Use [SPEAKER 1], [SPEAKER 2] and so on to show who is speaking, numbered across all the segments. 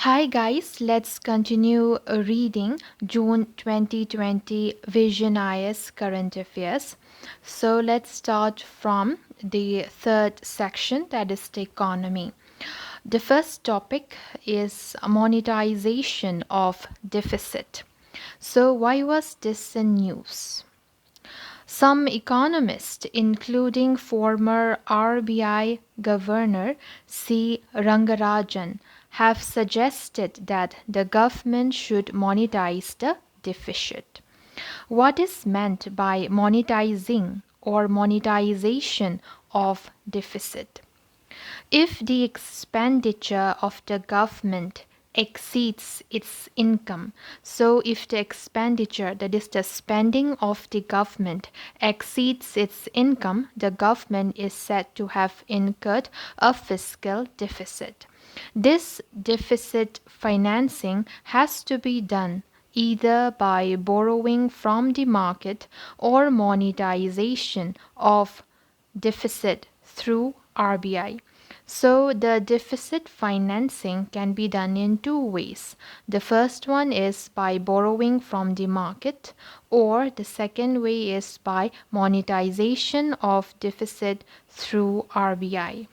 [SPEAKER 1] Hi guys, let's continue reading June 2020 Vision IAS Current Affairs. So let's start from the third section, that is the economy. The first topic is monetization of deficit. So why was this in news? Some economists, including former RBI Governor C. Rangarajan, have suggested that the government should monetize the deficit. What is meant by monetizing or monetization of deficit? If the expenditure of the government exceeds its income, so if the expenditure, that is the spending of the government, exceeds its income, the government is said to have incurred a fiscal deficit. This deficit financing has to be done either by borrowing from the market or monetization of deficit through RBI. So the deficit financing can be done in two ways. The first one is by borrowing from the market, or the second way is by monetization of deficit through RBI.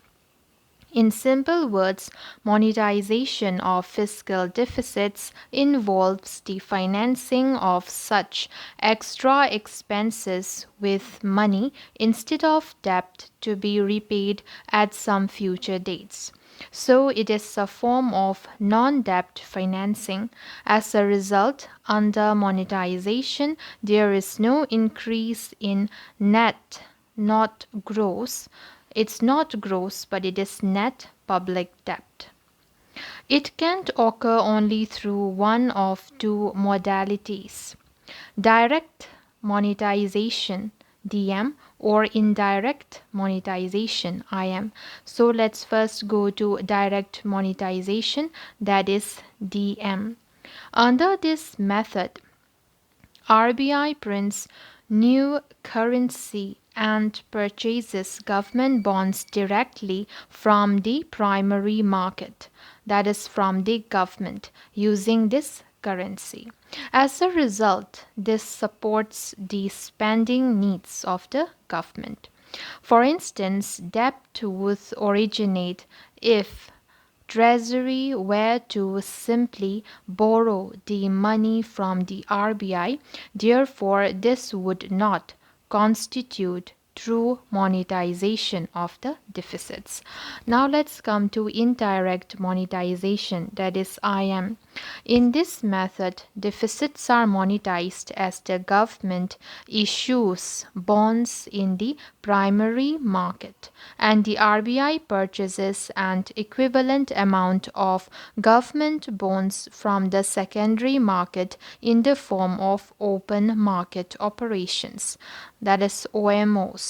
[SPEAKER 1] In simple words, monetization of fiscal deficits involves the financing of such extra expenses with money instead of debt to be repaid at some future dates. So it is a form of non-debt financing. As a result, under monetization, there is no increase in net, not gross. It's not gross, but it is net public debt. It can occur only through one of two modalities: direct monetization (DM) or indirect monetization (IM). So let's first go to direct monetization, that is DM. Under this method, RBI prints new currency and purchases government bonds directly from the primary market, that is, from the government, using this currency. As a result, this supports the spending needs of the government. For instance, debt would originate if Treasury were to simply borrow the money from the RBI. Therefore, this would not constitute true monetization of the deficits. Now let's come to indirect monetization, that is IM. In this method, deficits are monetized as the government issues bonds in the primary market and the RBI purchases an equivalent amount of government bonds from the secondary market in the form of open market operations, that is OMOs.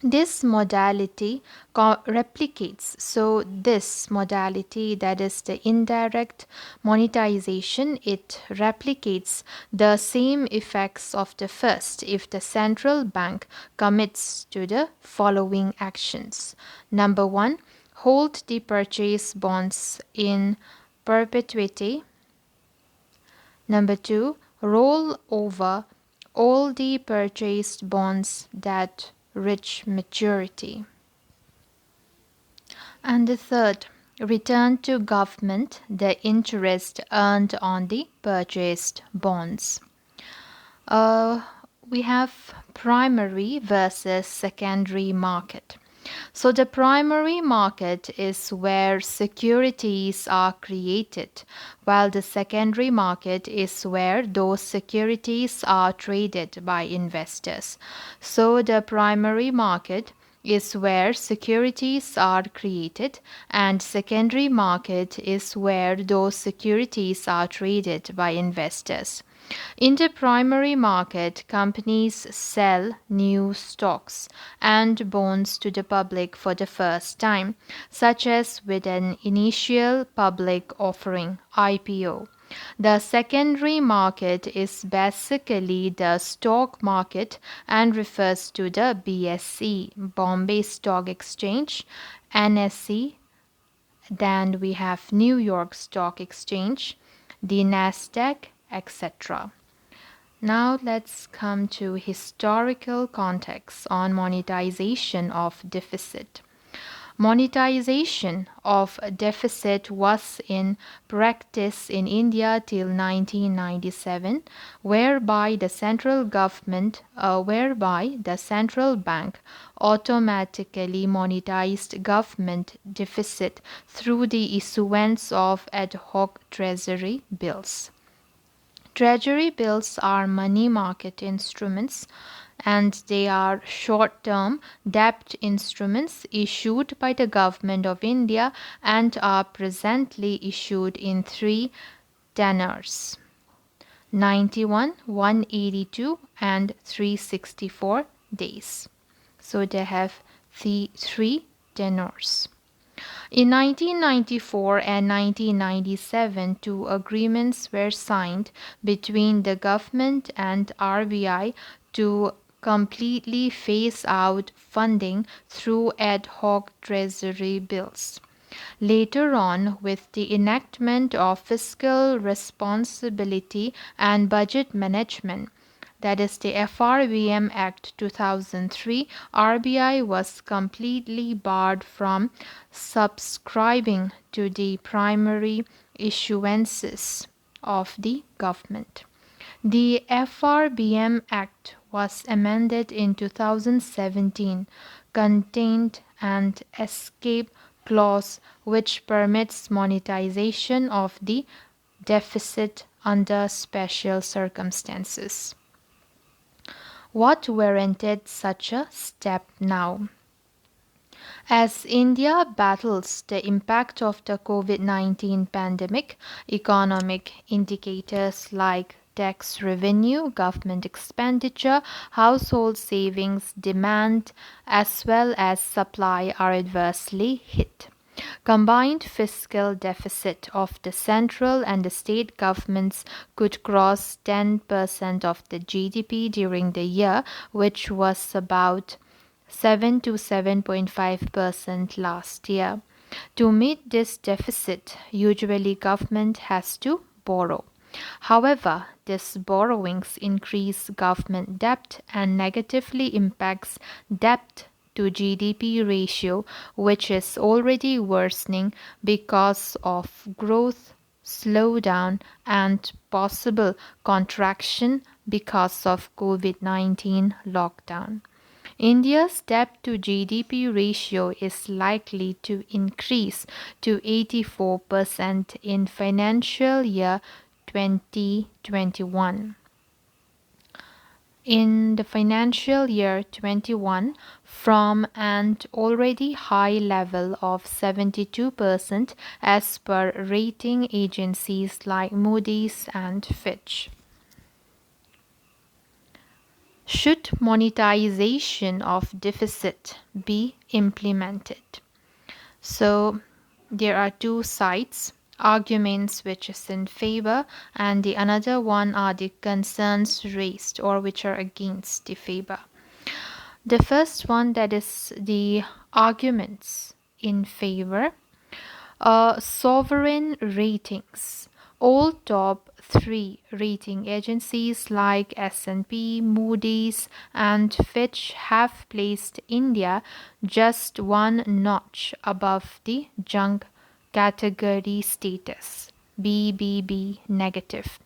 [SPEAKER 1] This modality replicates. So this modality, that is the indirect monetization, it replicates the same effects of the first if the central bank commits to the following actions. Number one, hold the purchase bonds in perpetuity. Number two, roll over all the purchased bonds that reach maturity. And the third, return to government the interest earned on the purchased bonds. We have primary versus secondary market. So the primary market is where securities are created, while the secondary market is where those securities are traded by investors. So the primary market is where securities are created, and secondary market is where those securities are traded by investors. In the primary market, companies sell new stocks and bonds to the public for the first time, such as with an initial public offering (IPO). The secondary market is basically the stock market and refers to the BSE, Bombay Stock Exchange, NSE, Then we have New York Stock Exchange, the Nasdaq, etc. Now let's come to historical context on monetization of deficit. Monetization of deficit was in practice in India till 1997, whereby the central bank automatically monetized government deficit through the issuance of ad hoc treasury bills. Treasury bills are money market instruments and they are short term debt instruments issued by the Government of India and are presently issued in three tenors: 91, 182, and 364 days. So they have the three tenors. In 1994 and 1997, two agreements were signed between the government and RBI to completely phase out funding through ad hoc treasury bills. Later on, with the enactment of Fiscal Responsibility and Budget Management, that is the FRBM Act 2003, RBI was completely barred from subscribing to the primary issuances of the government. The FRBM Act was amended in 2017, contained an escape clause which permits monetization of the deficit under special circumstances. What warranted such a step now? As India battles the impact of the COVID-19 pandemic, economic indicators like tax revenue, government expenditure, household savings, demand, as well as supply are adversely hit. Combined fiscal deficit of the central and the state governments could cross 10% of the GDP during the year, which was about 7 to 7.5% last year. To meet this deficit, usually government has to borrow. However, these borrowings increase government debt and negatively impacts debt to GDP ratio, which is already worsening because of growth slowdown and possible contraction because of COVID-19 lockdown. India's debt to GDP ratio is likely to increase to 84% in financial year 2021. In the financial year 21 from an already high level of 72% as per rating agencies like Moody's and Fitch. Should monetization of deficit be implemented? So there are two sides, arguments which is in favor and the another one are the concerns raised or which are against the favor. The first one, that is the arguments in favor. Sovereign ratings. All top three rating agencies like S&P, Moody's, and Fitch have placed India just one notch above the junk category status, BBB negative,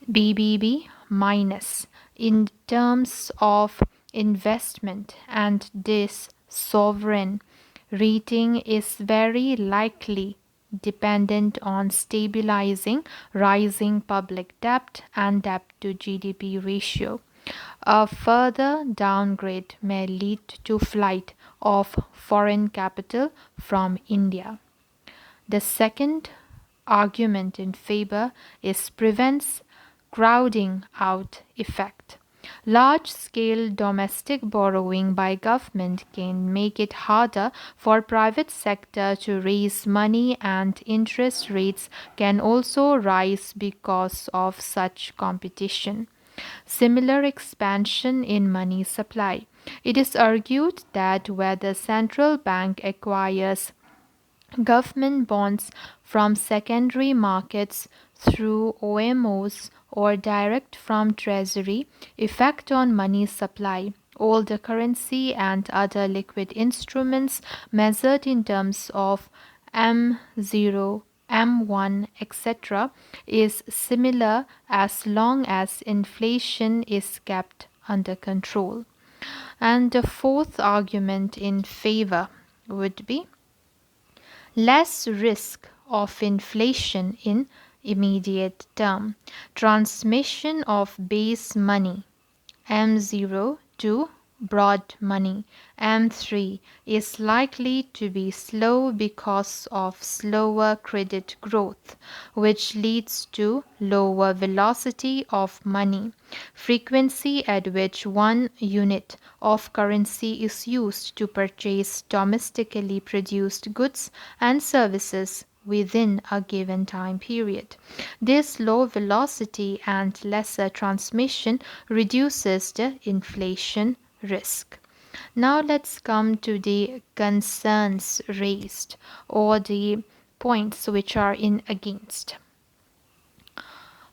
[SPEAKER 1] BBB minus, in terms of investment, and this sovereign rating is very likely dependent on stabilizing rising public debt and debt to GDP ratio. A further downgrade may lead to flight of foreign capital from India. The second argument in favor is prevents crowding out effect. Large-scale domestic borrowing by government can make it harder for private sector to raise money and interest rates can also rise because of such competition. Similar expansion in money supply. It is argued that where the central bank acquires Government bonds from secondary markets through OMOs or direct from Treasury, effect on money supply, older currency and other liquid instruments measured in terms of M0, M1, etc., is similar as long as inflation is kept under control. And the fourth argument in favor would be less risk of inflation in immediate term. Transmission of base money M0 to broad money M3 is likely to be slow because of slower credit growth, which leads to lower velocity of money, frequency at which one unit of currency is used to purchase domestically produced goods and services within a given time period. This low velocity and lesser transmission reduces the inflation risk. Now let's come to the concerns raised or the points which are in against.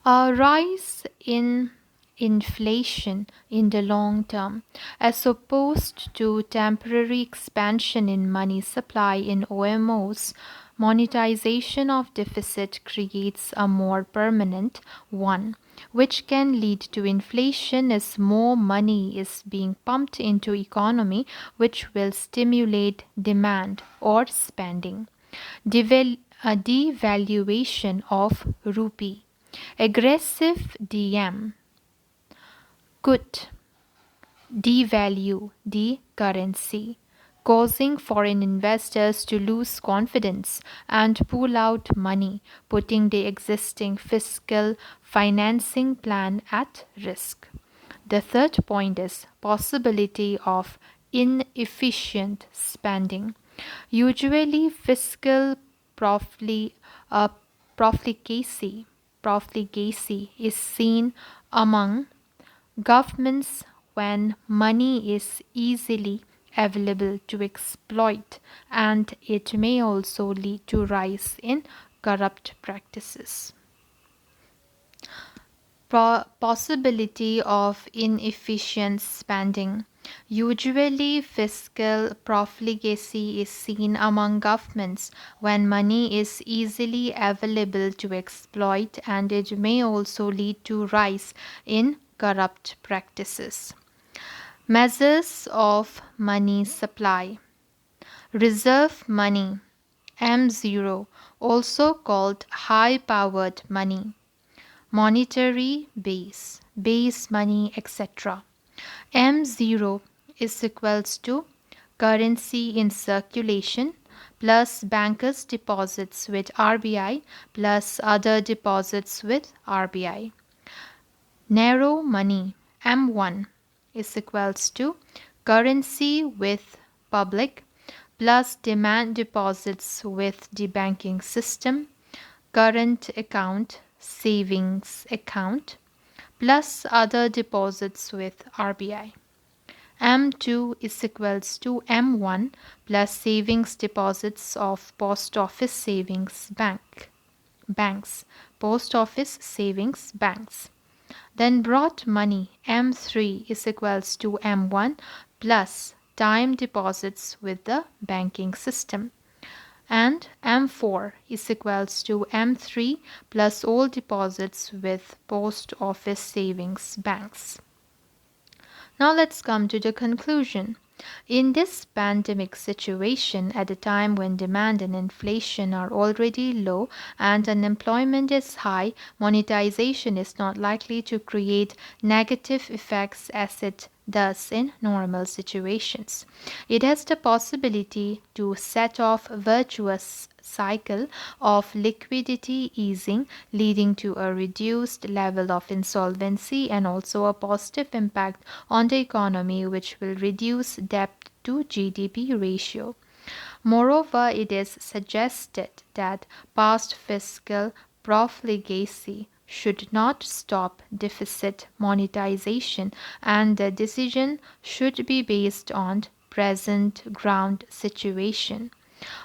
[SPEAKER 1] A rise in inflation in the long term, as opposed to temporary expansion in money supply in OMOs, monetization of deficit creates a more permanent one, which can lead to inflation as more money is being pumped into economy, which will stimulate demand or spending. A devaluation of rupee. Aggressive DM could devalue the currency, causing foreign investors to lose confidence and pull out money, putting the existing fiscal financing plan at risk. The third point is possibility of inefficient spending. Usually, fiscal profli- uh, profligacy, profligacy is seen among governments when money is easily available to exploit, and it may also lead to rise in corrupt practices. Possibility of inefficient spending. Usually, fiscal profligacy is seen among governments when money is easily available to exploit, and it may also lead to rise in corrupt practices. Measures of money supply. Reserve money M0, also called high powered money, monetary base money, etc. M0 is equals to currency in circulation plus bankers' deposits with RBI plus other deposits with RBI. Narrow money M1 is equals to currency with public plus demand deposits with the banking system, current account, savings account, plus other deposits with RBI. M2 is equals to M1 plus savings deposits of post office savings banks, post office savings banks. Then broad money M3 is equals to M1 plus time deposits with the banking system, and M4 is equals to M3 plus all deposits with post office savings banks. Now let's come to the conclusion. In this pandemic situation, at a time when demand and inflation are already low and unemployment is high, monetization is not likely to create negative effects as it does in normal situations. It has the possibility to set off a virtuous cycle of liquidity easing, leading to a reduced level of insolvency and also a positive impact on the economy, which will reduce debt to GDP ratio. Moreover, it is suggested that past fiscal profligacy should not stop deficit monetization, and the decision should be based on present ground situation.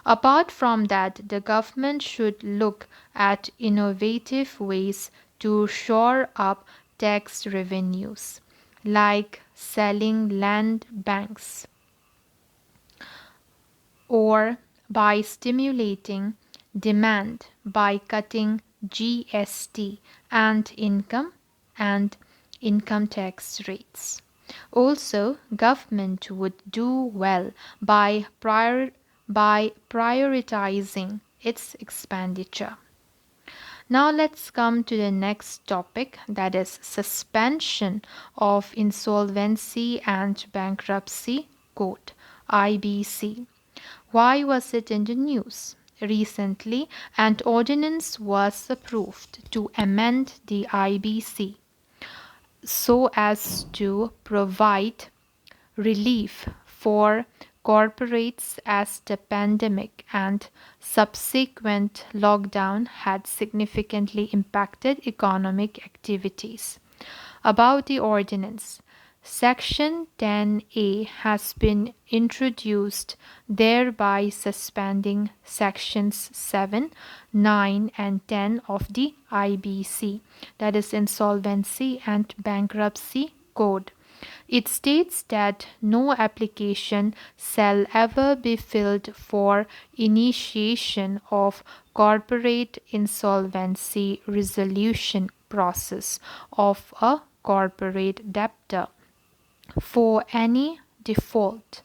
[SPEAKER 1] Apart from that, the government should look at innovative ways to shore up tax revenues, like selling land banks or by stimulating demand by cutting GST and and income tax rates. Also, government would do well by prioritizing its expenditure. Now let's come to the next topic, that is suspension of Insolvency and Bankruptcy Code IBC. Why was it in the news? Recently, an ordinance was approved to amend the IBC so as to provide relief for corporates as the pandemic and subsequent lockdown had significantly impacted economic activities. About the ordinance, Section 10A has been introduced, thereby suspending Sections 7, 9, and 10 of the IBC, that is Insolvency and Bankruptcy Code. It states that no application shall ever be filled for initiation of corporate insolvency resolution process of a corporate debtor for any default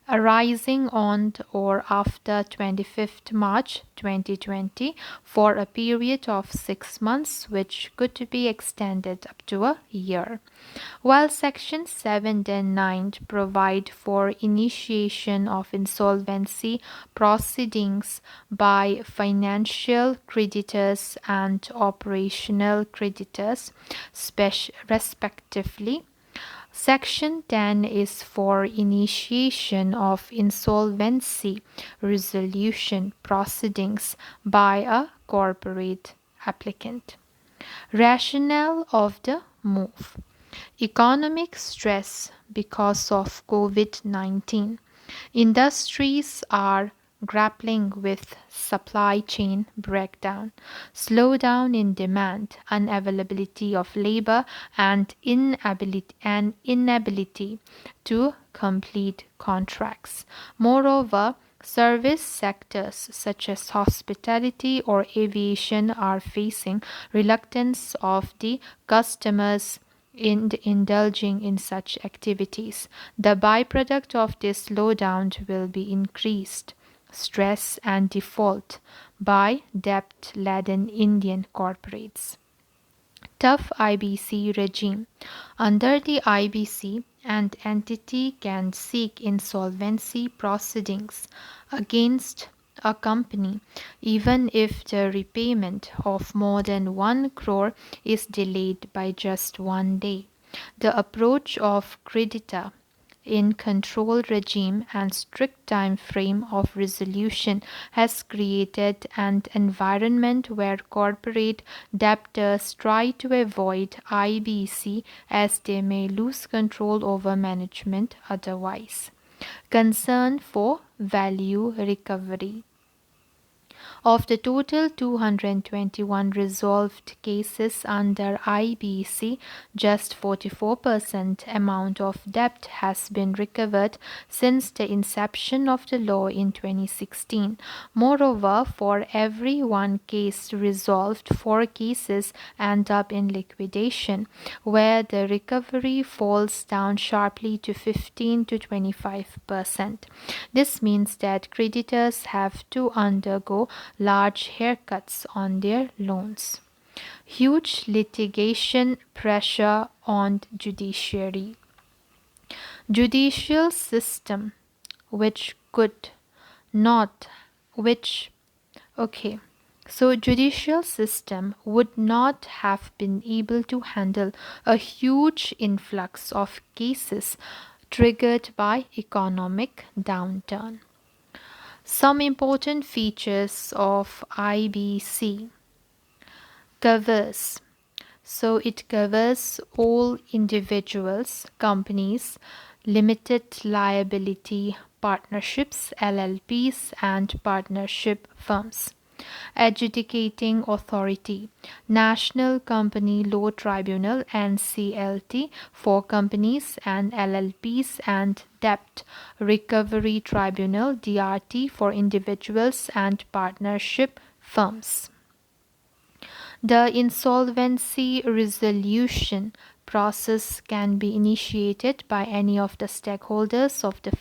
[SPEAKER 1] arising on or after 25th March 2020 for a period of 6 months, which could be extended up to a year. While Section 7 and 9 provide for initiation of insolvency proceedings by financial creditors and operational creditors, respectively, Section 10 is for initiation of insolvency resolution proceedings by a corporate applicant. Rationale of the move: economic stress because of COVID-19. Industries are grappling with supply chain breakdown, slowdown in demand, unavailability of labor, and inability to complete contracts. Moreover, service sectors such as hospitality or aviation are facing reluctance of the customers in indulging in such activities. The byproduct of this slowdown will be increased stress and default by debt-laden Indian corporates. Tough IBC regime. Under the IBC, an entity can seek insolvency proceedings against a company even if the repayment of more than 1 crore is delayed by just 1 day. The approach of creditor in control regime and strict time frame of resolution has created an environment where corporate debtors try to avoid IBC as they may lose control over management otherwise. Concern for value recovery. Of the total 221 resolved cases under IBC, just 44% amount of debt has been recovered since the inception of the law in 2016. Moreover, for every one case resolved, 4 cases end up in liquidation, where the recovery falls down sharply to 15 to 25%. This means that creditors have to undergo large haircuts on their loans. Huge litigation pressure on judiciary. Judicial system which could not which okay so judicial system would not have been able to handle a huge influx of cases triggered by economic downturn. Some important features of IBC covers. So it covers all individuals, companies, limited liability partnerships, LLPs, and partnership firms. Adjudicating Authority, National Company Law Tribunal (NCLT) for companies and LLPs, and Debt Recovery Tribunal (DRT) for individuals and partnership firms. The insolvency resolution process can be initiated by any of the stakeholders of the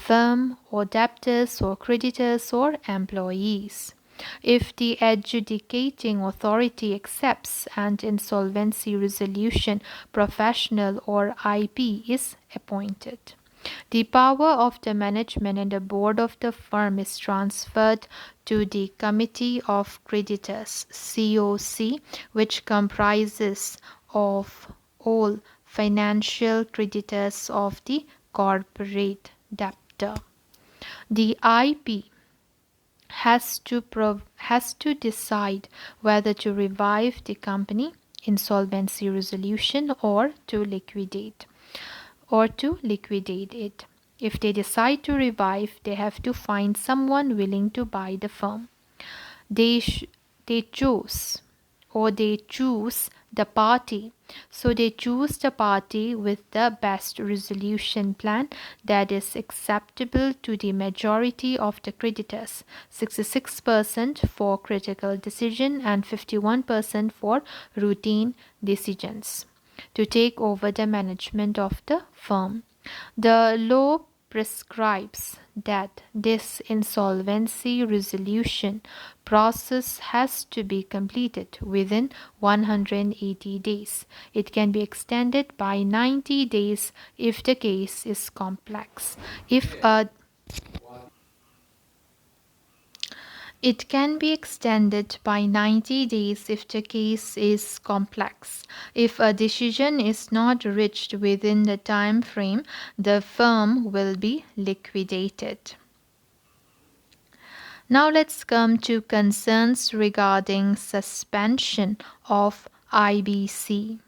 [SPEAKER 1] firm or debtors or creditors or employees. If the adjudicating authority accepts, an insolvency resolution professional or IP is appointed. The power of the management and the board of the firm is transferred to the Committee of Creditors (COC), which comprises of all financial creditors of the corporate debtor. The IP has to decide whether to revive the company insolvency resolution or to liquidate it. If they decide to revive, they have to find someone willing to buy the firm. They choose the party. So they choose the party with the best resolution plan that is acceptable to the majority of the creditors, 66% for critical decision and 51% for routine decisions, to take over the management of the firm. The law prescribes that this insolvency resolution process has to be completed within 180 days. It can be extended by 90 days if the case is complex. It can be extended by 90 days if the case is complex. If a decision is not reached within the time frame, the firm will be liquidated. Now let's come to concerns regarding suspension of IBC.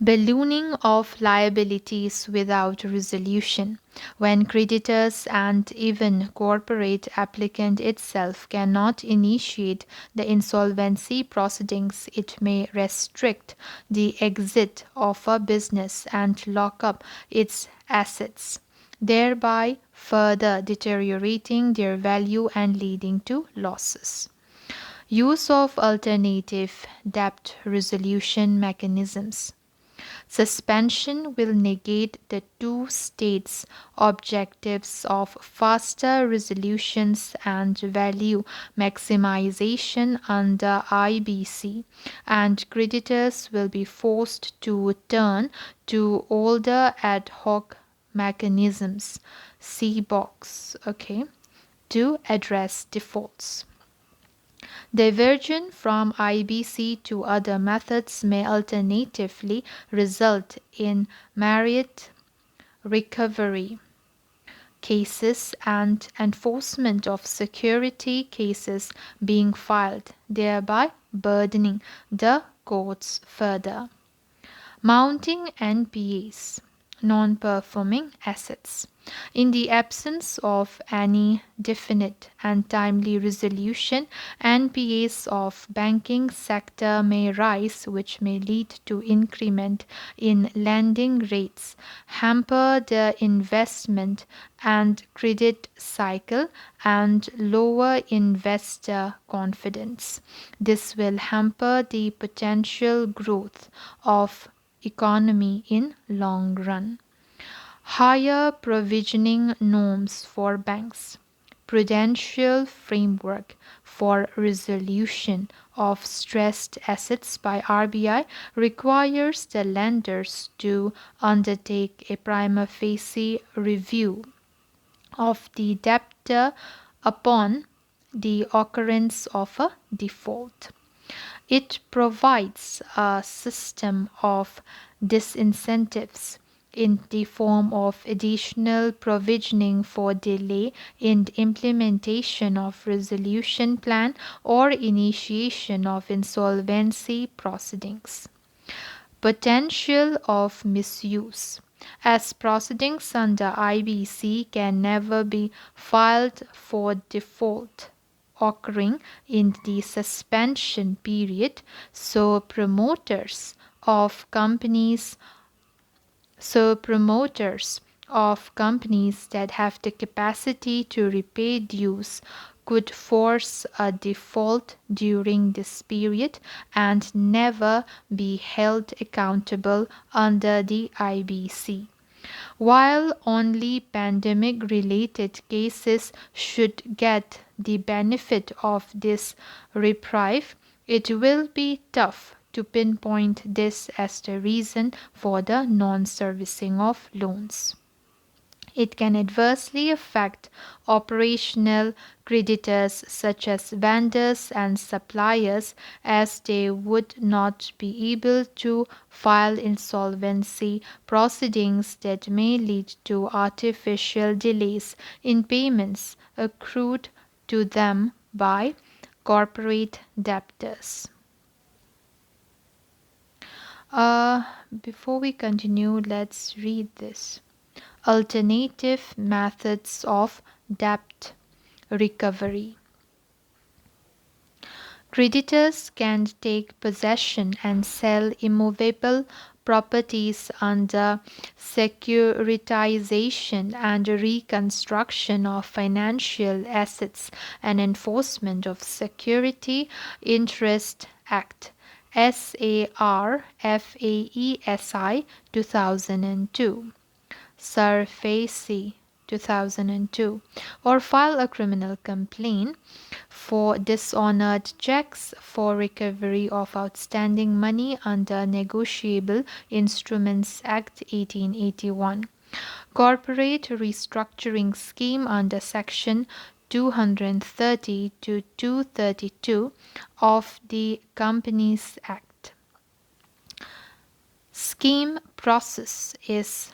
[SPEAKER 1] Ballooning of liabilities without resolution. When creditors and even corporate applicant itself cannot initiate the insolvency proceedings, it may restrict the exit of a business and lock up its assets, thereby further deteriorating their value and leading to losses. Use of alternative debt resolution mechanisms. Suspension will negate the two states' objectives of faster resolutions and value maximization under IBC, and creditors will be forced to turn to older ad hoc mechanisms, see box, to address defaults. Diversion from IBC to other methods may alternatively result in merit recovery cases and enforcement of security cases being filed, thereby burdening the courts further. Mounting NPAs, non-performing assets. In the absence of any definite and timely resolution, NPAs of banking sector may rise, which may lead to increment in lending rates, hamper the investment and credit cycle, and lower investor confidence. This will hamper the potential growth of economy in long run. Higher provisioning norms for banks. Prudential framework for resolution of stressed assets by RBI requires the lenders to undertake a prima facie review of the debtor upon the occurrence of a default. It provides a system of disincentives in the form of additional provisioning for delay in implementation of resolution plan or initiation of insolvency proceedings. Potential of misuse. as proceedings under IBC can never be filed for default occurring in the suspension period, so promoters of companies that have the capacity to repay dues could force a default during this period and never be held accountable under the IBC. While only pandemic related cases should get the benefit of this reprieve, it will be tough to pinpoint this as the reason for the non-servicing of loans. It can adversely affect operational creditors such as vendors and suppliers, as they would not be able to file insolvency proceedings that may lead to artificial delays in payments accrued to them by corporate debtors. Uh, Before we continue, let's read this. Alternative methods of debt recovery. Creditors can take possession and sell immovable properties under securitization and reconstruction of financial assets and enforcement of Security Interest Act SARFAESI 2002. Surface 2002, or file a criminal complaint for dishonored checks for recovery of outstanding money under Negotiable Instruments Act 1881. Corporate restructuring scheme under Section 230 to 232 of the Companies Act. Scheme process is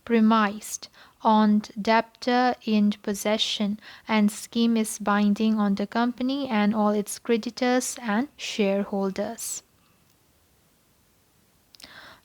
[SPEAKER 1] premised on debtor in possession, and scheme is binding on the company and all its creditors and shareholders.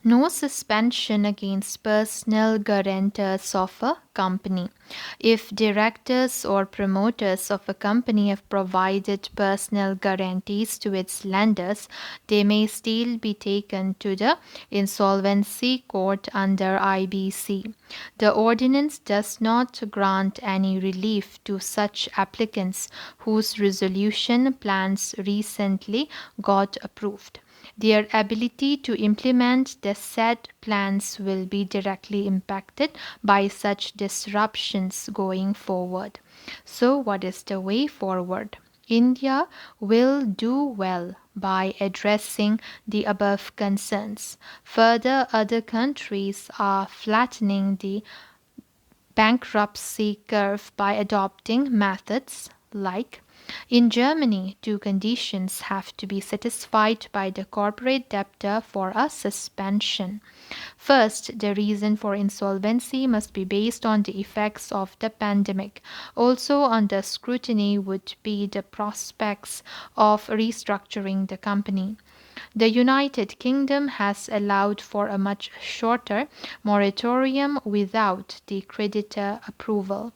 [SPEAKER 1] No suspension against personal guarantors of a company. If directors or promoters of a company have provided personal guarantees to its lenders, they may still be taken to the insolvency court under IBC. The ordinance does not grant any relief to such applicants whose resolution plans recently got approved. Their ability to implement the said plans will be directly impacted by such disruptions going forward. So, what is the way forward? India will do well by addressing the above concerns. Further, other countries are flattening the bankruptcy curve by adopting methods like in Germany, two conditions have to be satisfied by the corporate debtor for a suspension. First, the reason for insolvency must be based on the effects of the pandemic. Also under scrutiny would be the prospects of restructuring the company. The United Kingdom has allowed for a much shorter moratorium without the creditor approval.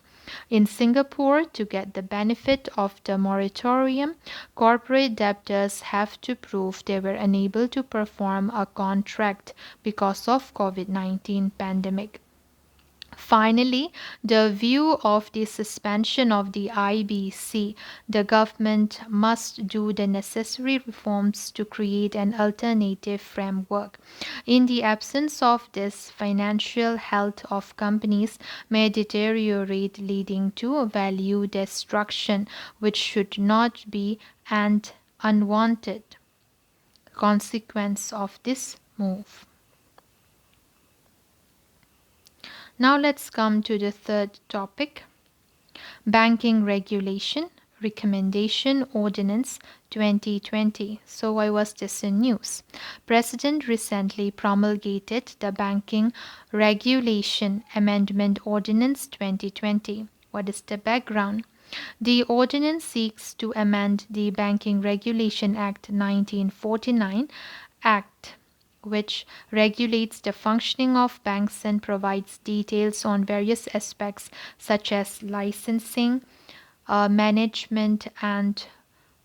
[SPEAKER 1] In Singapore, to get the benefit of the moratorium, corporate debtors have to prove they were unable to perform a contract because of COVID-19 pandemic. Finally, the view of the suspension of the IBC, the government must do the necessary reforms to create an alternative framework. In the absence of this, financial health of companies may deteriorate, leading to value destruction, which should not be an unwanted consequence of this move. Now let's come to the third topic, Banking Regulation Recommendation Ordinance 2020. So why was this in news? President recently promulgated the Banking Regulation Amendment Ordinance 2020. What is the background? The ordinance seeks to amend the Banking Regulation Act 1949, Act which regulates the functioning of banks and provides details on various aspects such as licensing, management, and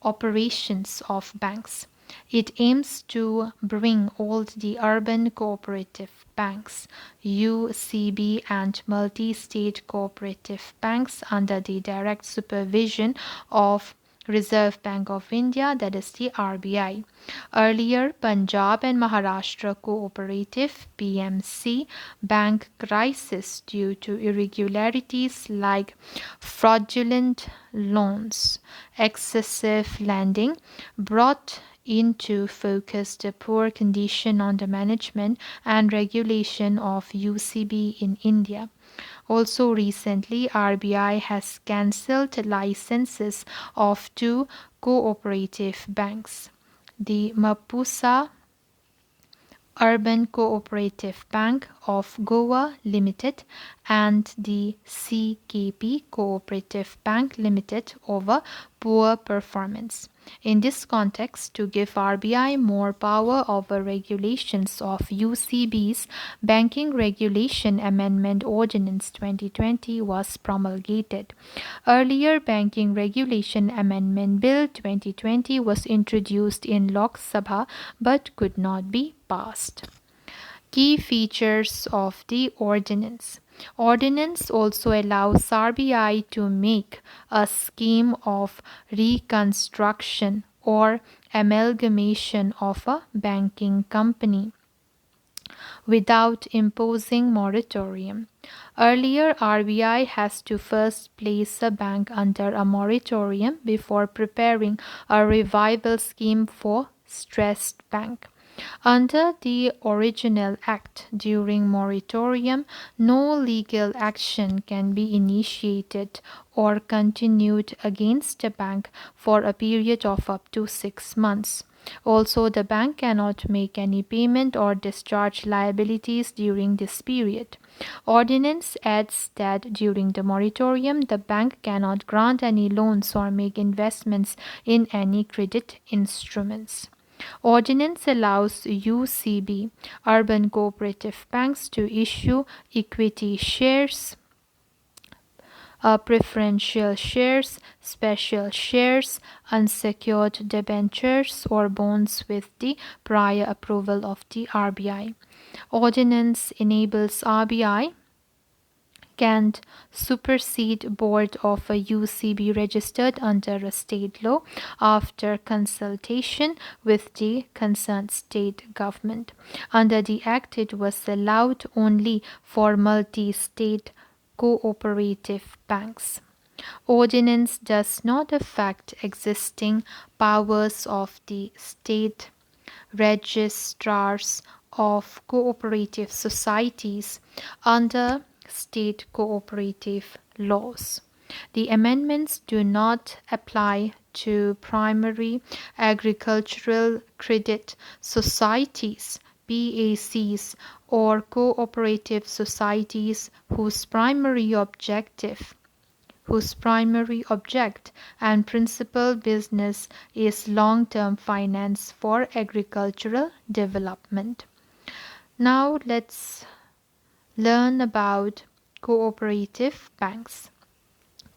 [SPEAKER 1] operations of banks. It aims to bring all the urban cooperative banks, UCB, and multi state cooperative banks under the direct supervision of Reserve Bank of India, that is the RBI. Earlier, Punjab and Maharashtra Cooperative (PMC) bank crisis due to irregularities like fraudulent loans, excessive lending brought into focus the poor condition on the management and regulation of UCB in India. Also recently, RBI has cancelled licenses of two cooperative banks, the Mapusa Urban Cooperative Bank of Goa Limited and the CKP Cooperative Bank Limited over poor performance. In this context, to give RBI more power over regulations of UCB's Banking Regulation Amendment Ordinance 2020 was promulgated. Earlier Banking Regulation Amendment Bill 2020 was introduced in Lok Sabha but could not be passed. Key features of the ordinance. Ordinance also allows RBI to make a scheme of reconstruction or amalgamation of a banking company without imposing moratorium. Earlier, RBI has to first place a bank under a moratorium before preparing a revival scheme for stressed bank. Under the original act, during moratorium, no legal action can be initiated or continued against a bank for a period of up to 6 months. Also, the bank cannot make any payment or discharge liabilities during this period. Ordinance adds that during the moratorium, the bank cannot grant any loans or make investments in any credit instruments. Ordinance allows UCB, Urban Cooperative Banks, to issue equity shares, preferential shares, special shares, unsecured debentures, or bonds with the prior approval of the RBI. Ordinance enables RBI can supersede board of a UCB registered under a state law after consultation with the concerned state government. Under the Act, it was allowed only for multi-state cooperative banks. Ordinance does not affect existing powers of the state registrars of cooperative societies under state cooperative laws. The amendments do not apply to primary agricultural credit societies, PACs, or cooperative societies whose primary object and principal business is long-term finance for agricultural development. Now let's learn about cooperative banks.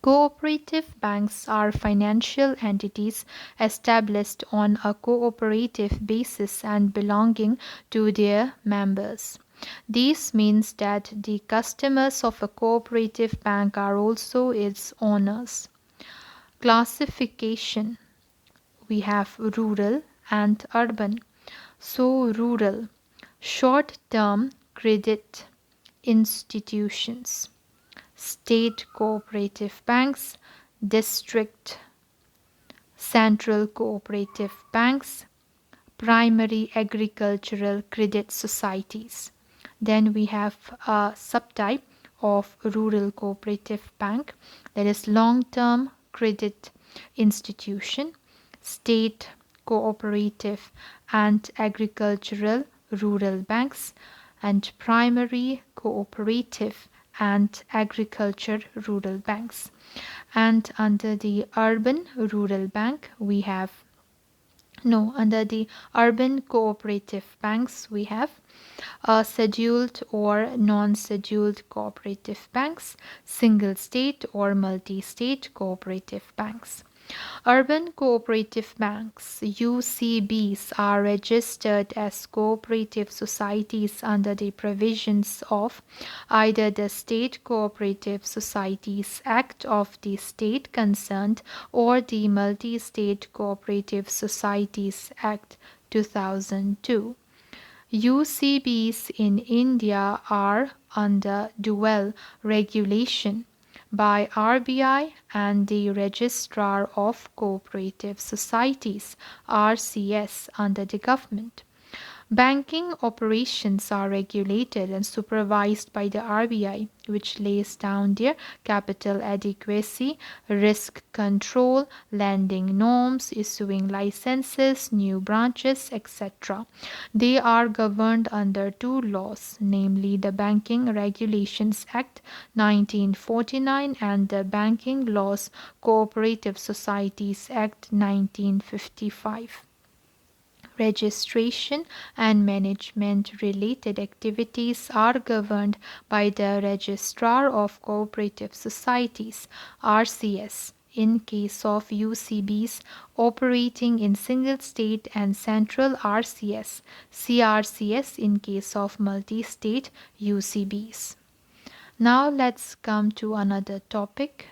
[SPEAKER 1] Cooperative banks are financial entities established on a cooperative basis and belonging to their members. This means that the customers of a cooperative bank are also its owners. Classification. We have rural and urban. So, rural, short term credit institutions, state cooperative banks, district central cooperative banks, primary agricultural credit societies. Then we have a subtype of rural cooperative bank, that is long-term credit institution, state cooperative and agricultural rural banks, and primary cooperative and agriculture rural banks. And under the urban rural bank, we have No, under the urban cooperative banks, we have scheduled or non scheduled cooperative banks, single state or multi state cooperative banks. Urban cooperative banks (UCBs) are registered as cooperative societies under the provisions of either the State Cooperative Societies Act of the state concerned or the Multi-State Cooperative Societies Act 2002. UCBs in India are under dual regulation by RBI and the Registrar of Cooperative Societies (RCS) under the government. Banking operations are regulated and supervised by the RBI, which lays down their capital adequacy, risk control, lending norms, issuing licenses, new branches, etc. They are governed under two laws, namely the Banking Regulations Act 1949 and the Banking Laws Cooperative Societies Act 1955. Registration and management related activities are governed by the Registrar of Cooperative Societies (RCS). In case of UCBs operating in single state and central RCS, CRCS in case of multi-state UCBs. Now let's come to another topic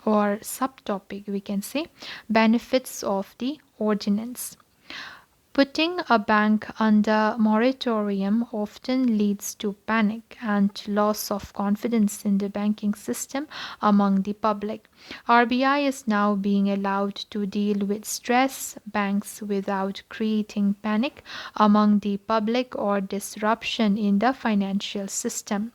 [SPEAKER 1] or subtopic, we can say, benefits of the ordinance. Putting a bank under moratorium often leads to panic and loss of confidence in the banking system among the public. RBI is now being allowed to deal with stress banks without creating panic among the public or disruption in the financial system.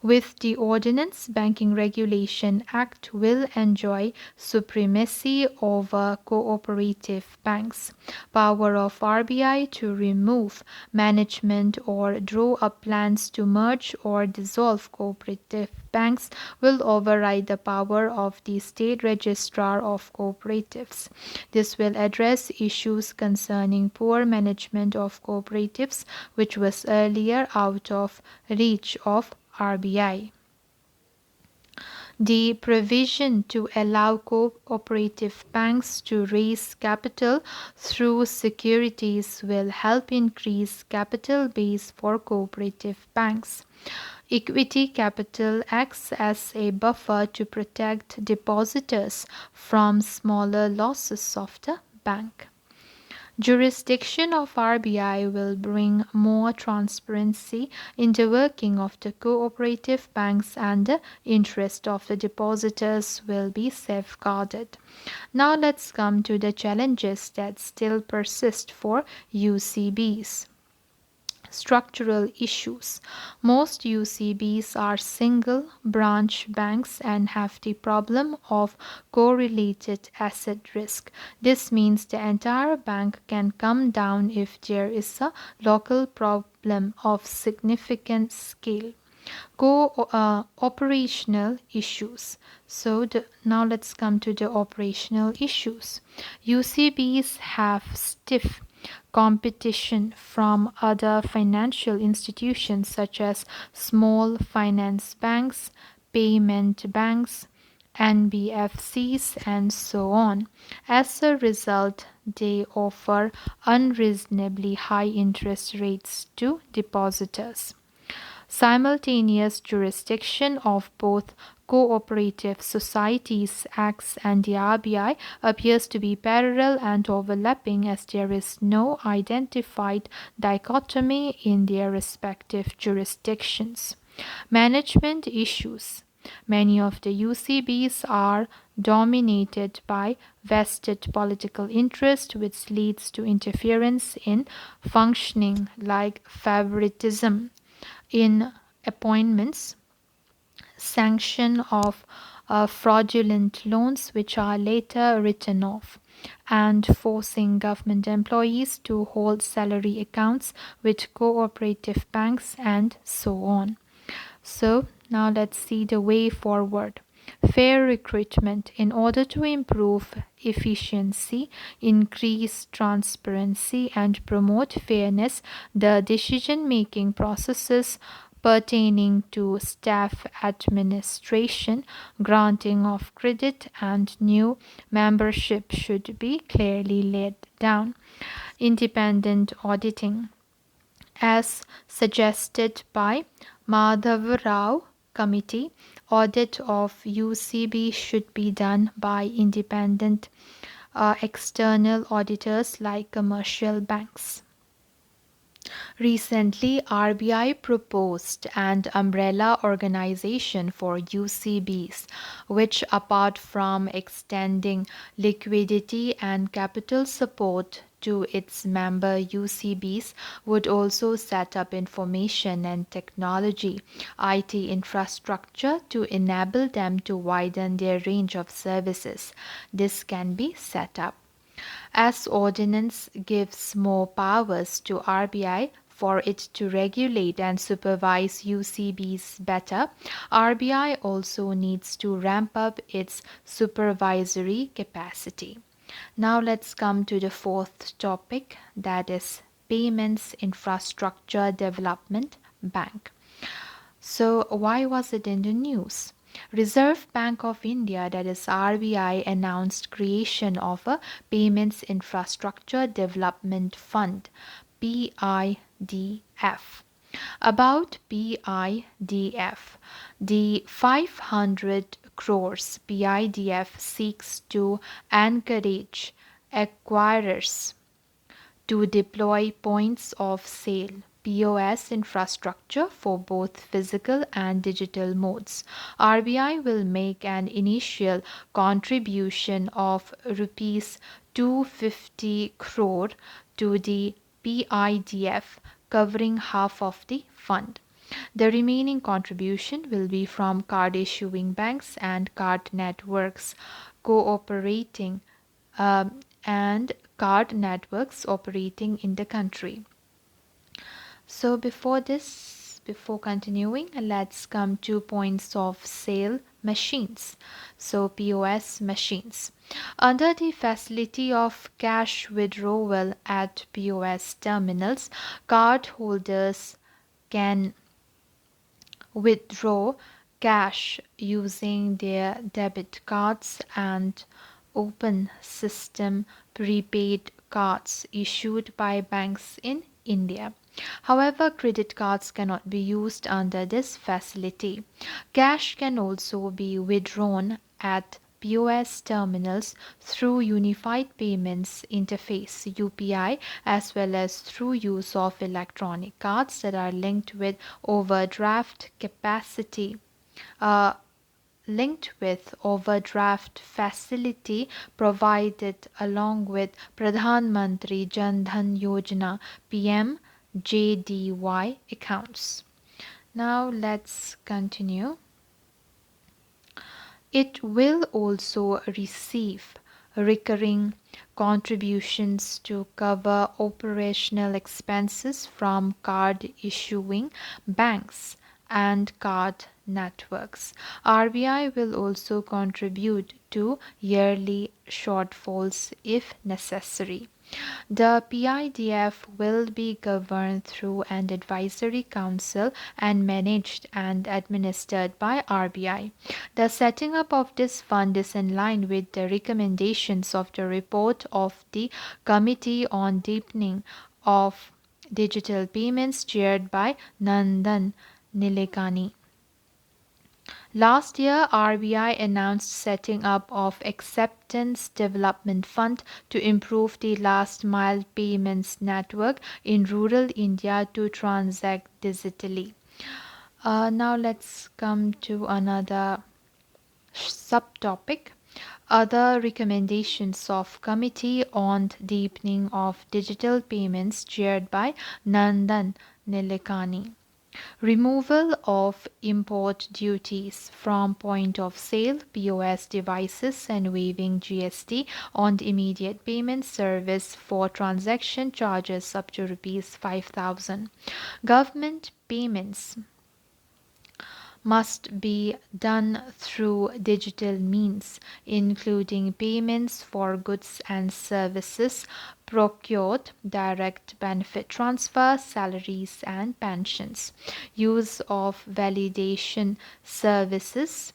[SPEAKER 1] With the Ordinance, Banking Regulation Act will enjoy supremacy over cooperative banks. Power of RBI to remove management or draw up plans to merge or dissolve cooperative banks will override the power of the State Registrar of Cooperatives. This will address issues concerning poor management of cooperatives, which was earlier out of reach of RBI. The provision to allow cooperative banks to raise capital through securities will help increase capital base for cooperative banks. Equity capital acts as a buffer to protect depositors from smaller losses of the bank. Jurisdiction of RBI will bring more transparency in the working of the cooperative banks and the interest of the depositors will be safeguarded. Now let's come to the challenges that still persist for UCBs. Structural issues. Most UCBs are single branch banks and have the problem of correlated asset risk. This means the entire bank can come down if there is a local problem of significant scale. Operational issues. Now let's come to the operational issues. UCBs have stiff competition from other financial institutions such as small finance banks, payment banks, NBFCs, and so on. As a result, they offer unreasonably high interest rates to depositors. Simultaneous jurisdiction of both cooperative societies acts and the RBI appears to be parallel and overlapping as there is no identified dichotomy in their respective jurisdictions. Management issues. Many of the UCBs are dominated by vested political interest, which leads to interference in functioning like favoritism in appointments, sanction of fraudulent loans which are later written off, and forcing government employees to hold salary accounts with cooperative banks and so on. So now let's see the way forward. Fair recruitment. In order to improve efficiency, increase transparency, and promote fairness, the decision-making processes pertaining to staff administration, granting of credit, and new membership should be clearly laid down. Independent auditing, as suggested by Madhav Rao Committee, audit of UCB should be done by independent external auditors like commercial banks. Recently, RBI proposed an umbrella organization for UCBs, which, apart from extending liquidity and capital support to its member UCBs, would also set up information and technology IT infrastructure to enable them to widen their range of services. This can be set up. As Ordinance gives more powers to RBI for it to regulate and supervise UCBs better, RBI also needs to ramp up its supervisory capacity. Now let's come to the fourth topic, that is Payments Infrastructure Development Bank. So why was it in the news? Reserve Bank of India, that is RBI, announced creation of a Payments Infrastructure Development Fund, PIDF. About PIDF, the 500 crores PIDF seeks to encourage acquirers to deploy points of sale POS infrastructure for both physical and digital modes. RBI will make an initial contribution of rupees 250 crore to the PIDF, covering half of the fund. The remaining contribution will be from card issuing banks and card networks cooperating and card networks operating in the country. So before continuing, let's come to points of sale machines. So POS machines. Under the facility of cash withdrawal at POS terminals, cardholders can withdraw cash using their debit cards and open system prepaid cards issued by banks in India. However, credit cards cannot be used under this facility. Cash can also be withdrawn at POS terminals through Unified Payments Interface UPI, as well as through use of electronic cards that are linked with overdraft capacity. Uh, Linked with overdraft facility provided along with Pradhan Mantri Jan Dhan Yojana PMJDY accounts. Now let's continue. It will also receive recurring contributions to cover operational expenses from card issuing banks and card networks. RBI will also contribute to yearly shortfalls if necessary. The PIDF will be governed through an advisory council and managed and administered by RBI. The setting up of this fund is in line with the recommendations of the report of the Committee on Deepening of Digital Payments chaired by Nandan Nilekani. Last year, RBI announced setting up of Acceptance Development Fund to improve the last mile payments network in rural India to transact digitally. Now let's come to another subtopic. Other recommendations of Committee on Deepening of Digital Payments chaired by Nandan Nilekani. Removal of import duties from point of sale POS devices and waiving GST on the immediate payment service for transaction charges up to rupees 5,000. Government payments. must be done through digital means, including payments for goods and services procured, direct benefit transfer, salaries and pensions, use of validation services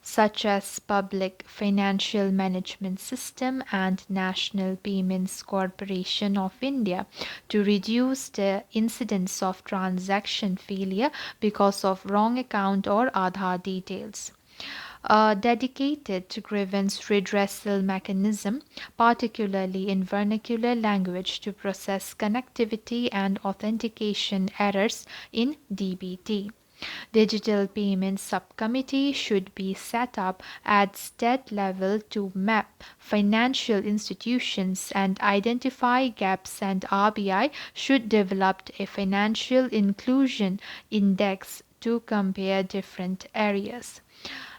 [SPEAKER 1] such as Public Financial Management System and National Payments Corporation of India to reduce the incidence of transaction failure because of wrong account or Aadhaar details. A dedicated grievance redressal mechanism, particularly in vernacular language, to process connectivity and authentication errors in DBT. Digital Payments Subcommittee should be set up at state level to map financial institutions and identify gaps, and RBI should develop a financial inclusion index to compare different areas.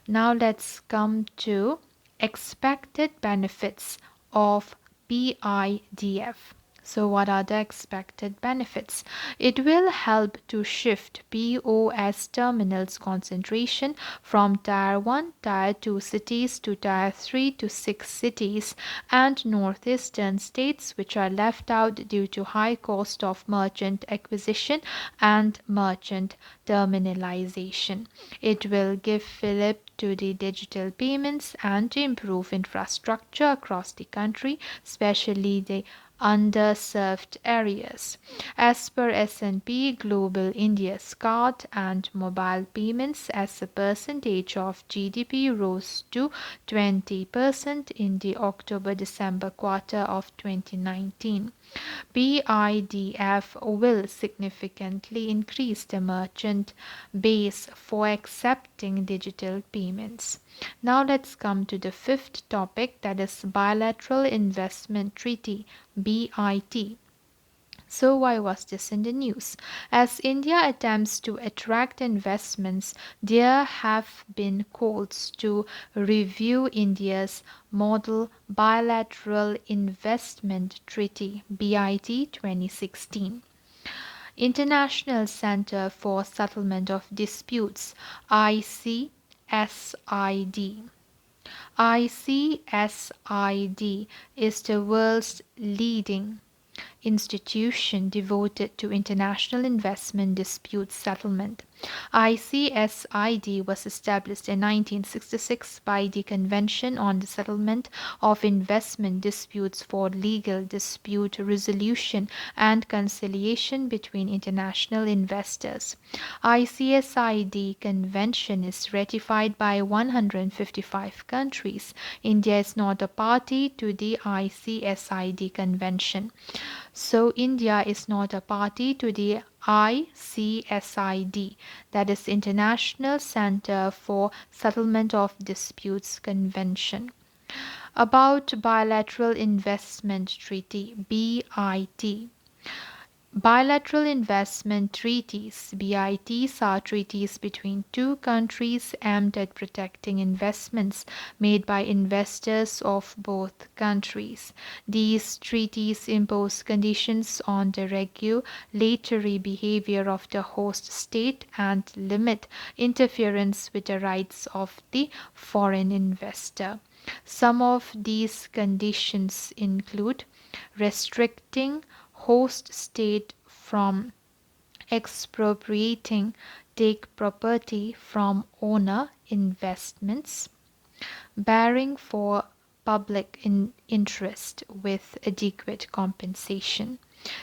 [SPEAKER 1] Now let's come to expected benefits of PIDF. So, what are the expected benefits? It will help to shift POS terminals concentration from Tier 1, Tier 2 cities to Tier 3 to 6 cities and northeastern states, which are left out due to high cost of merchant acquisition and merchant terminalization. It will give fillip to the digital payments and to improve infrastructure across the country, especially the underserved areas. As per S&P Global, India's card and mobile payments as a percentage of GDP rose to 20% in the October-December quarter of 2019. PIDF will significantly increase the merchant base for accepting digital payments. Now let's come to the fifth topic, that is Bilateral Investment Treaty BIT. So, why was this in the news? As India attempts to attract investments, there have been calls to review India's Model Bilateral Investment Treaty BIT 2016. International Center for Settlement of Disputes ICSID. ICSID is the world's leading institution devoted to international investment dispute settlement. ICSID was established in 1966 by the Convention on the Settlement of Investment Disputes for legal dispute resolution and conciliation between international investors. ICSID convention is ratified by 155 countries. India is not a party to the ICSID convention. So India is not a party to the ICSID, that is International Center for Settlement of Disputes Convention. About Bilateral Investment Treaty BIT. Bilateral investment treaties (BITs) are treaties between two countries aimed at protecting investments made by investors of both countries. These treaties impose conditions on the regulatory behavior of the host state and limit interference with the rights of the foreign investor. Some of these conditions include restricting host state from expropriating take property from owner investments, barring for public interest with adequate compensation,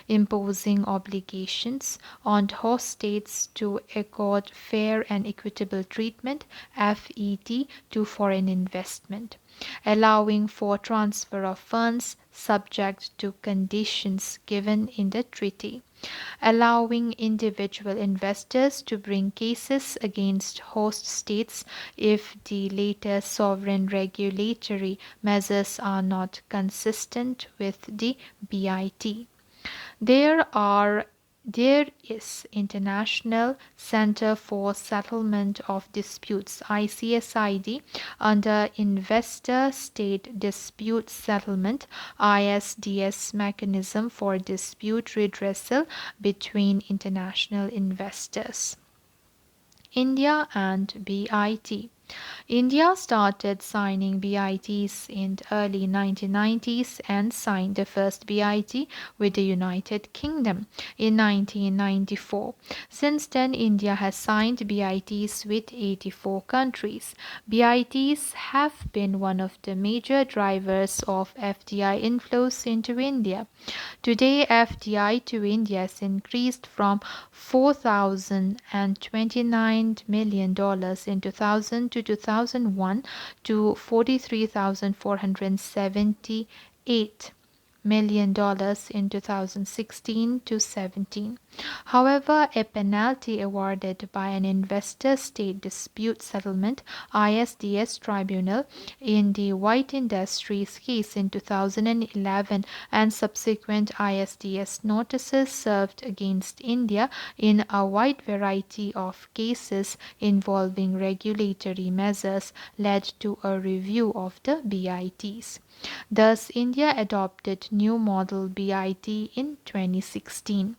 [SPEAKER 1] imposing obligations on host states to accord fair and equitable treatment (FET) to foreign investment, allowing for transfer of funds subject to conditions given in the treaty, allowing individual investors to bring cases against host states if the latter sovereign regulatory measures are not consistent with the BIT. There is International Center for Settlement of Disputes ICSID under Investor State Dispute Settlement ISDS mechanism for dispute redressal between international investors. India and BIT. India started signing BITs in the early 1990s and signed the first BIT with the United Kingdom in 1994. Since then, India has signed BITs with 84 countries. BITs have been one of the major drivers of FDI inflows into India. Today, FDI to India has increased from $4,029 million in 2000 to 2001 to $43,478 million in 2016 to 17. However, a penalty awarded by an investor state dispute settlement ISDS tribunal in the White Industries case in 2011 and subsequent ISDS notices served against India in a wide variety of cases involving regulatory measures led to a review of the BITs. Thus, India adopted new model BIT in 2016,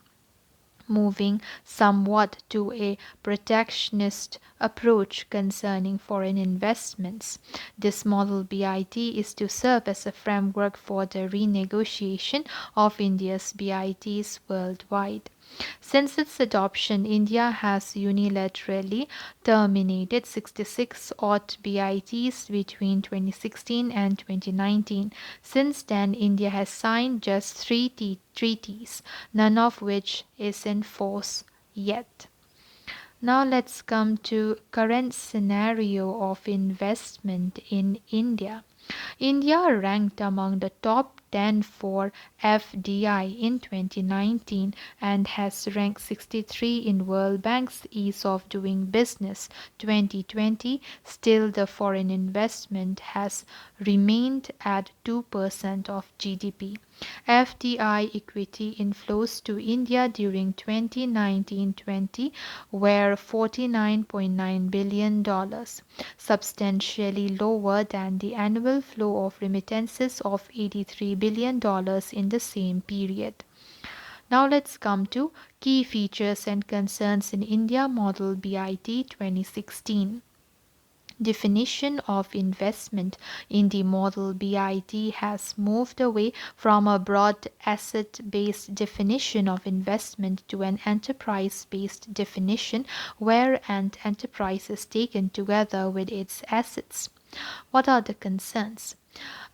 [SPEAKER 1] moving somewhat to a protectionist approach concerning foreign investments. This model BIT is to serve as a framework for the renegotiation of India's BITs worldwide. Since its adoption, India has unilaterally terminated 66 odd BITs between 2016 and 2019. Since then, India has signed just three treaties, none of which is in force yet. Now let's come to current scenario of investment in India. India ranked among the top 10 for FDI in 2019 and has ranked 63 in World Bank's Ease of Doing Business 2020. Still, the foreign investment has remained at 2% of GDP. FDI equity inflows to India during 2019-20 were $49.9 billion, substantially lower than the annual flow of remittances of $83 billion in the same period. Now let's come to key features and concerns in India Model BIT 2016. Definition of investment in the model BIT has moved away from a broad asset-based definition of investment to an enterprise-based definition where an enterprise is taken together with its assets. What are the concerns?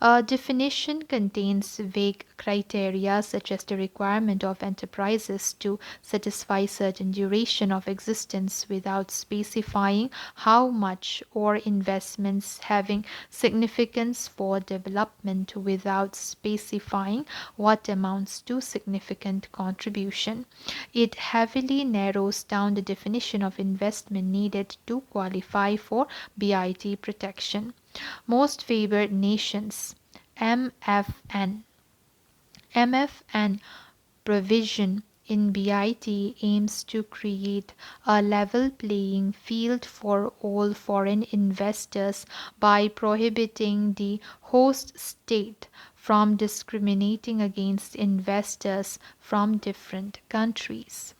[SPEAKER 1] A definition contains vague criteria such as the requirement of enterprises to satisfy certain duration of existence without specifying how much, or investments having significance for development without specifying what amounts to significant contribution. It heavily narrows down the definition of investment needed to qualify for BIT protection. Most Favored Nations MFN. MFN provision in BIT aims to create a level playing field for all foreign investors by prohibiting the host state from discriminating against investors from different countries.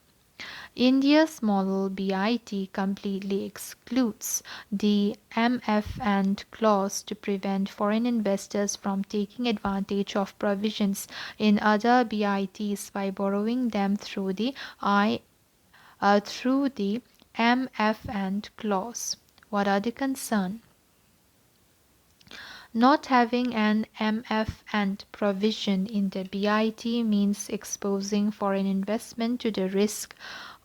[SPEAKER 1] India's model BIT completely excludes the MFN clause to prevent foreign investors from taking advantage of provisions in other BITs by borrowing them through the MFN clause. What are the concerns? Not having an MFN provision in the BIT means exposing foreign investment to the risk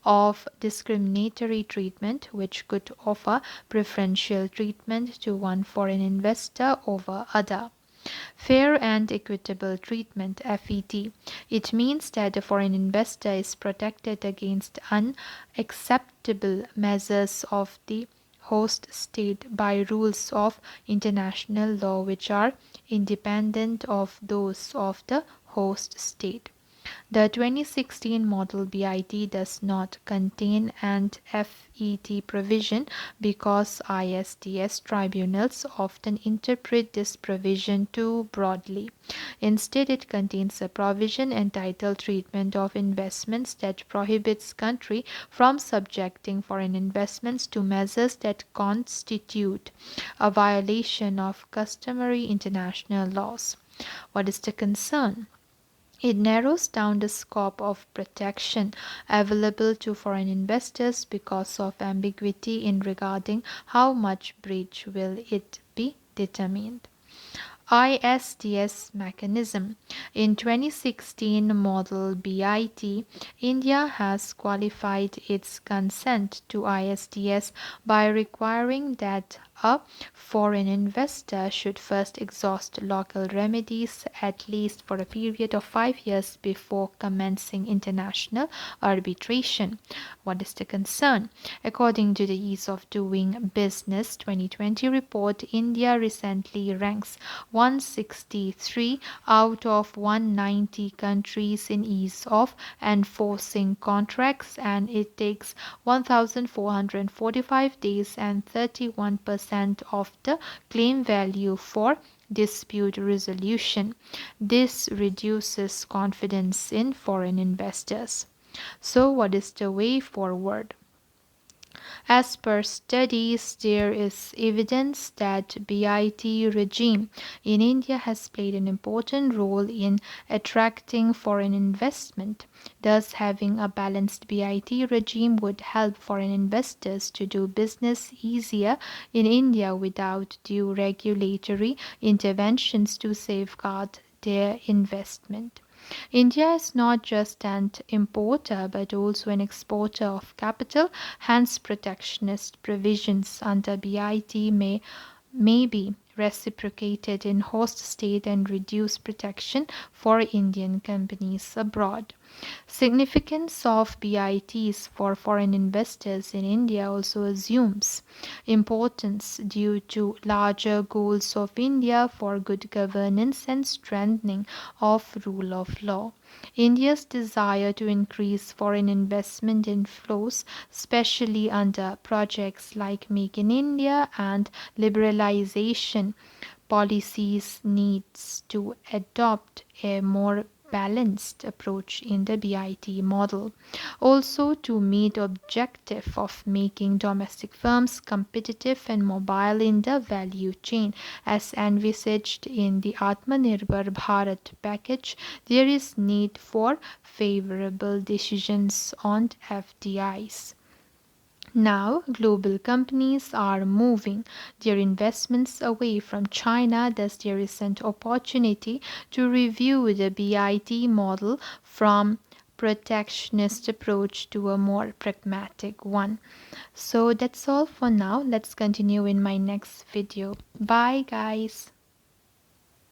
[SPEAKER 1] of discriminatory treatment, which could offer preferential treatment to one foreign investor over other. Fair and equitable treatment FET. It means that the foreign investor is protected against unacceptable measures of the host state by rules of international law which are independent of those of the host state. The 2016 Model BIT does not contain an FET provision because ISDS tribunals often interpret this provision too broadly. Instead, it contains a provision entitled Treatment of Investments that prohibits country from subjecting foreign investments to measures that constitute a violation of customary international laws. What is the concern? It narrows down the scope of protection available to foreign investors because of ambiguity in regarding how much breach will it be determined. ISDS mechanism. In 2016 Model BIT, India has qualified its consent to ISDS by requiring that a foreign investor should first exhaust local remedies at least for a period of 5 years before commencing international arbitration. What is the concern? According to the Ease of Doing Business 2020 report, India recently ranks 163 out of 190 countries in ease of enforcing contracts, and it takes 1,445 days and 31% of the claim value for dispute resolution. This reduces confidence in foreign investors. So, what is the way forward? As per studies, there is evidence that BIT regime in India has played an important role in attracting foreign investment. Thus, having a balanced BIT regime would help foreign investors to do business easier in India without due regulatory interventions to safeguard their investment. India is not just an importer but also an exporter of capital, hence protectionist provisions under BIT may be reciprocated in host state and reduce protection for Indian companies abroad. Significance of BITs for foreign investors in India also assumes importance due to larger goals of India for good governance and strengthening of rule of law. India's desire to increase foreign investment inflows, especially under projects like Make in India and liberalization policies, needs to adopt a more balanced approach in the BIT model. Also, to meet objective of making domestic firms competitive and mobile in the value chain as envisaged in the Atmanirbhar Bharat package, there is need for favorable decisions on FDIs. Now, global companies are moving their investments away from China, thus, there is an opportunity to review the BIT model from protectionist approach to a more pragmatic one. So that's all for now. Let's continue in my next video. Bye guys.